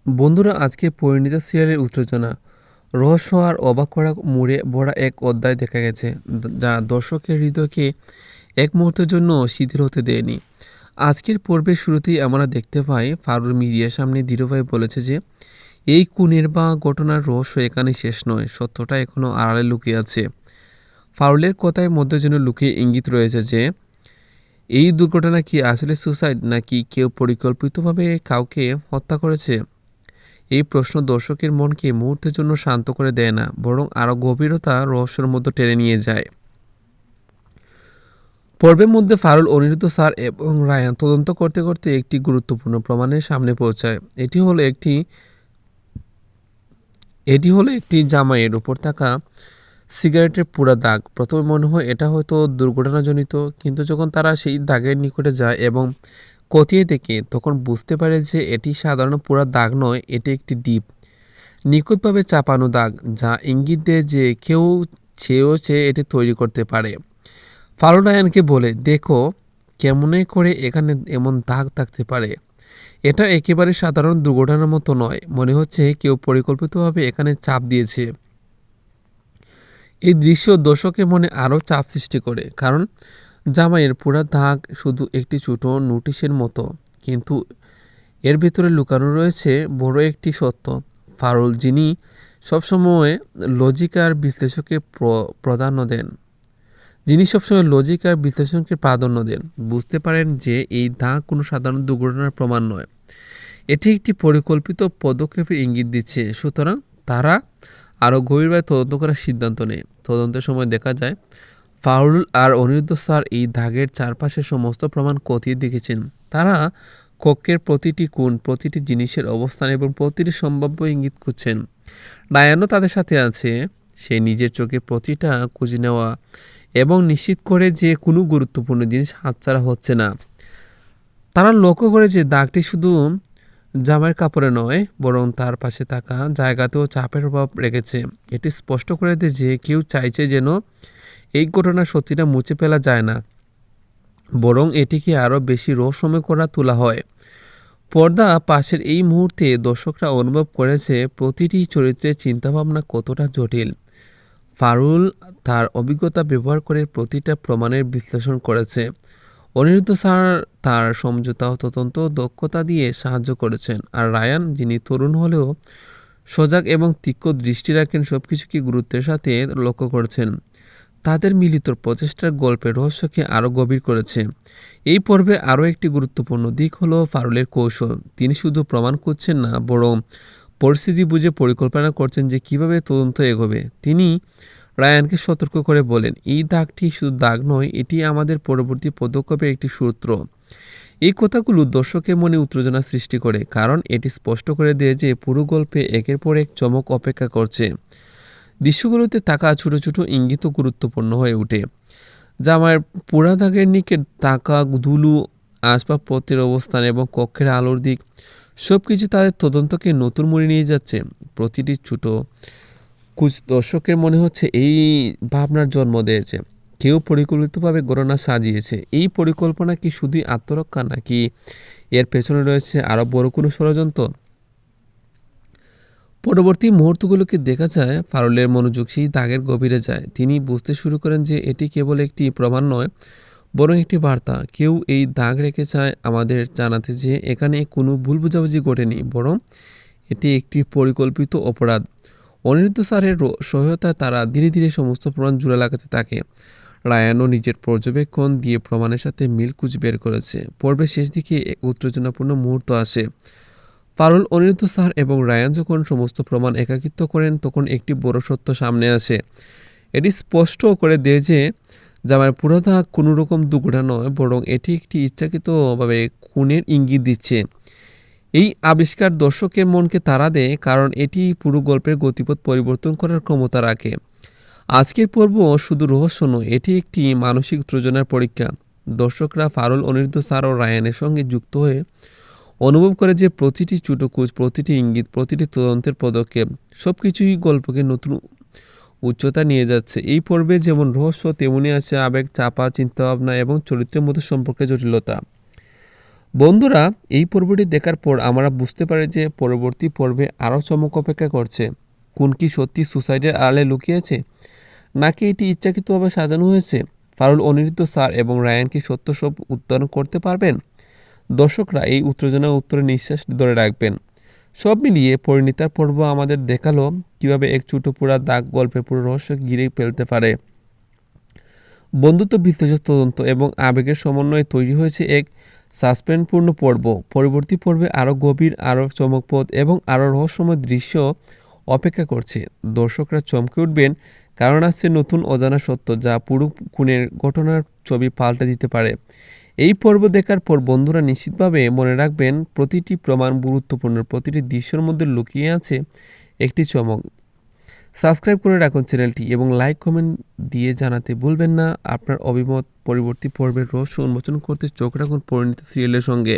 বন্ধুরা, আজকে পরিণীতা সিরিয়ালের উত্তেজনা, রহস্য আর অবাক করা মোড়ে ভরা এক অধ্যায় দেখা গেছে, যা দর্শকের হৃদয়কে এক মুহূর্তের জন্য শিথিল হতে দেয়নি। আজকের পর্বের শুরুতেই আমরা দেখতে পাই ফারুল মিডিয়ার সামনে দৃঢ়ভাবে বলেছে যে এই খুনের বা ঘটনার রহস্য এখানে শেষ নয়, সত্যটা এখনও আড়ালে লুকিয়ে আছে। ফারুলের কথায় মধ্যে যেন লুকিয়ে ইঙ্গিত রয়েছে যে এই দুর্ঘটনা কি আসলে সুসাইড, নাকি কেউ পরিকল্পিতভাবে কাউকে হত্যা করেছে। এই প্রশ্ন দর্শকের মনকে মুহূর্তের জন্য শান্ত করে দেয় না, বরং আরও গভীরতা রহস্যের মধ্যে টেনে নিয়ে যায়। পর্বের মধ্যে ফারুল, অনিরুদ্ধ স্যার এবং রায়ান তদন্ত করতে করতে একটি গুরুত্বপূর্ণ প্রমাণের সামনে পৌঁছায়। এটি হলো একটি জামাইয়ের উপর থাকা সিগারেটের পুরা দাগ। প্রথমে মনে হয় এটা হয়তো দুর্ঘটনাজনিত, কিন্তু যখন তারা সেই দাগের নিকটে যায় এবং খতিয়ে দেখে, তখন বুঝতে পারে যে এটি সাধারণ পুরা দাগ নয়, এটি একটি ডিপ, নিখুঁতভাবে চাপানো দাগ, যা ইঙ্গিত দেয় যে কেউ চেয়ে এটি তৈরি করতে পারে। ফারুল রায়ানকে বলে, দেখো কেমনে করে এখানে এমন দাগ থাকতে পারে। এটা একেবারে সাধারণ দুর্ঘটনার মতো নয়, মনে হচ্ছে কেউ পরিকল্পিতভাবে এখানে চাপ দিয়েছে। এই দৃশ্য দর্শকের মনে আরও চাপ সৃষ্টি করে, কারণ জামাইয়ের পুরা দাগ শুধু একটি ছোট নোটিশের মতো, কিন্তু এর ভেতরে লুকানো রয়েছে বড় একটি সত্য। ফারুল, যিনি সবসময় লজিক আর বিশ্লেষণকে প্রাধান্য দেন, বুঝতে পারেন যে এই দাগ কোনো সাধারণ দুর্ঘটনার প্রমাণ নয়, এটি একটি পরিকল্পিত পদক্ষেপের ইঙ্গিত দিচ্ছে। সুতরাং তারা আরও গভীরভাবে তদন্ত করার সিদ্ধান্ত নেয়। তদন্তের সময় দেখা যায় ফারুল আর অনিরুদ্ধ স্যার এই দাগের চারপাশে সমস্ত প্রমাণ খতিয়ে দেখেছেন। তারা কক্ষের প্রতিটি কোণ, প্রতিটি জিনিসের অবস্থান এবং প্রতিটি সম্ভাব্য ইঙ্গিত খুঁজছেন। রায়ানও তাদের সাথে আছে। সে নিজের চোখে প্রতিটা খুঁজে নেওয়া এবং নিশ্চিত করে যে কোনো গুরুত্বপূর্ণ জিনিস হাতছাড়া হচ্ছে না। তারা লক্ষ্য করে যে দাগটি শুধু জামার কাপড়ে নয়, বরং তার পাশে থাকা জায়গাতেও চাপের প্রভাব রেখেছে। এটি স্পষ্ট করে দেয় যে কেউ চাইছে যেন এই ঘটনার সত্যিটা মুছে ফেলা যায় না, বরং এটিকে আরও বেশি রহস্যময় করা তোলা হয়। পর্দা পাশের এই মুহূর্তে দর্শকরা অনুভব করেছে প্রতিটি চরিত্রের চিন্তাভাবনা কতটা জটিল। ফারুল তার অভিজ্ঞতা ব্যবহার করে প্রতিটা প্রমাণের বিশ্লেষণ করেছে। অনিরুদ্ধ স্যার তার সমঝোতা ও তদন্ত দক্ষতা দিয়ে সাহায্য করেছেন, আর রায়ান, যিনি তরুণ হলেও সজাগ এবং তীক্ষ্ণ দৃষ্টি রাখেন, সবকিছুকে গুরুত্বের সাথে লক্ষ্য করছেন। তাদের মিলিত প্রচেষ্টার গল্পের রহস্যকে আরও গভীর করেছে। এই পর্বে আরও একটি গুরুত্বপূর্ণ দিক হলো ফারুলের কৌশল। তিনি শুধু প্রমাণ করছেন না, বরং পরিস্থিতি বুঝে পরিকল্পনা করছেন যে কিভাবে তদন্ত এগোবে। তিনি রায়ানকে সতর্ক করে বলেন, এই দাগটি শুধু দাগ নয়, এটি আমাদের পরবর্তী পদক্ষেপের একটি সূত্র। এই কথাগুলো দর্শকের মনে উত্তেজনা সৃষ্টি করে, কারণ এটি স্পষ্ট করে দেয় যে পুরো গল্পে একের পর এক চমক অপেক্ষা করছে। দৃশ্যগুলোতে থাকা ছোট ছোট ইঙ্গিতও গুরুত্বপূর্ণ হয়ে ওঠে। জামার পোড়া দাগের নিকে থাকা ধুলো, আসবাবপত্রের অবস্থান এবং কক্ষের আলোর দিক, সব কিছু তাদের তদন্তকে নতুন মোড়ে নিয়ে যাচ্ছে। প্রতিটি ছোট দর্শকের মনে হচ্ছে এই ভাবনার জন্ম দিয়েছে, কেউ পরিকল্পিতভাবে গণনা সাজিয়েছে। এই পরিকল্পনা কি শুধুই আত্মরক্ষা, নাকি এর পেছনে রয়েছে আরও বড় কোনো ষড়যন্ত্র। পরবর্তী মুহূর্তগুলোকে দেখা যায় ফারুলের মনোযোগ সেই দাগের গভীরে যায়। তিনি বুঝতে শুরু করেন যে এটি কেবল একটি প্রমাণ নয়, বরং একটি বার্তা। কেউ এই দাগ রেখে চায় আমাদের জানাতে যে এখানে কোনো ভুল বোঝাবুঝি ঘটেনি, বরং এটি একটি পরিকল্পিত অপরাধ। অনিরুদ্ধ স্যারের সহায়তায় তারা ধীরে ধীরে সমস্ত প্রমাণ জোড়া লাগাতে থাকে। রায়ানও নিজের পর্যবেক্ষণ দিয়ে প্রমাণের সাথে মিল খুঁজে বের করেছে। পর্বের শেষ দিকে এক উত্তেজনাপূর্ণ মুহূর্ত আসে। ফারুল, অনিরুদ্ধ স্যার এবং রায়ান যখন সমস্ত প্রমাণ একাকিত্ব করেন, তখন একটি বড় সত্য সামনে আসে। এটি স্পষ্ট করে দেয় যে জামাইয়ের পুরো দাগ কোনো রকম দুর্ঘটনা নয়, বরং এটি একটি ইচ্ছাকৃতভাবে খুনের ইঙ্গিত দিচ্ছে। এই আবিষ্কার দর্শকের মনকে তাড়া দেয়, কারণ এটি পুরো গল্পের গতিপথ পরিবর্তন করার ক্ষমতা রাখে। আজকের পর্ব শুধু রহস্য নয়, এটি একটি মানসিক উত্তেজনার পরীক্ষা। দর্শকরা ফারুল, অনিরুদ্ধ স্যার ও রায়ানের সঙ্গে যুক্ত হয়ে অনুভব করে যে প্রতিটি ছোট খোঁজ, প্রতিটি ইঙ্গিত, প্রতিটি তদন্তের পদক্ষেপ, সব কিছুই গল্পকে নতুন উচ্চতা নিয়ে যাচ্ছে। এই পর্বে যেমন রহস্য, তেমনি আছে আবেগ, চাপা চিন্তাভাবনা এবং চরিত্রের মধ্যে সম্পর্কের জটিলতা। বন্ধুরা, এই পর্বটি দেখার পর আমরা বুঝতে পারি যে পরবর্তী পর্বে আরও চমক অপেক্ষা করছে। কোন কি সত্যি সুসাইডের আড়ালে লুকিয়েছে, নাকি এটি ইচ্ছাকৃতভাবে সাজানো হয়েছে? ফারুল, অনিরুদ্ধ স্যার এবং রায়ান কি সত্য সব উত্তরণ করতে পারবেন? দর্শকরা এই উত্তেজনার উত্তরে নিঃশ্বাস ধরে রাখবেন। সব মিলিয়ে পরিণীতার পর্ব আমাদের দেখালো কিভাবে এক ছোট পোড়া দাগ গল্পের পুরো রহস্য ঘিরে ফেলতে পারে। বন্ধুত্ব, বিশ্লেষণ, তদন্ত এবং আবেগের সমন্বয়ে তৈরি হয়েছে এক সাসপেন্সপূর্ণ পর্ব। পরবর্তী পর্বে আরও গভীর, আরও চমকপ্রদ এবং আরও রহস্যময় দৃশ্য অপেক্ষা করছে। দর্শকরা চমকে উঠবেন, কারণ আসছে নতুন অজানা সত্য যা পুরো খুনের ঘটনার ছবি পাল্টে দিতে পারে। এই পর্ব দেখার পর বন্ধুরা নিশ্চিতভাবে মনে রাখবেন, প্রতিটি প্রমাণ গুরুত্বপূর্ণ, প্রতিটি দৃশ্যের মধ্যে লুকিয়ে আছে একটি চমক। সাবস্ক্রাইব করে রাখুন চ্যানেলটি এবং লাইক কমেন্ট দিয়ে জানাতে ভুলবেন না আপনার অভিমত। পরবর্তী পর্বের রহস্য উন্মোচন করতে চোখ রাখুন পরিণীতা সিরিয়ালের সঙ্গে।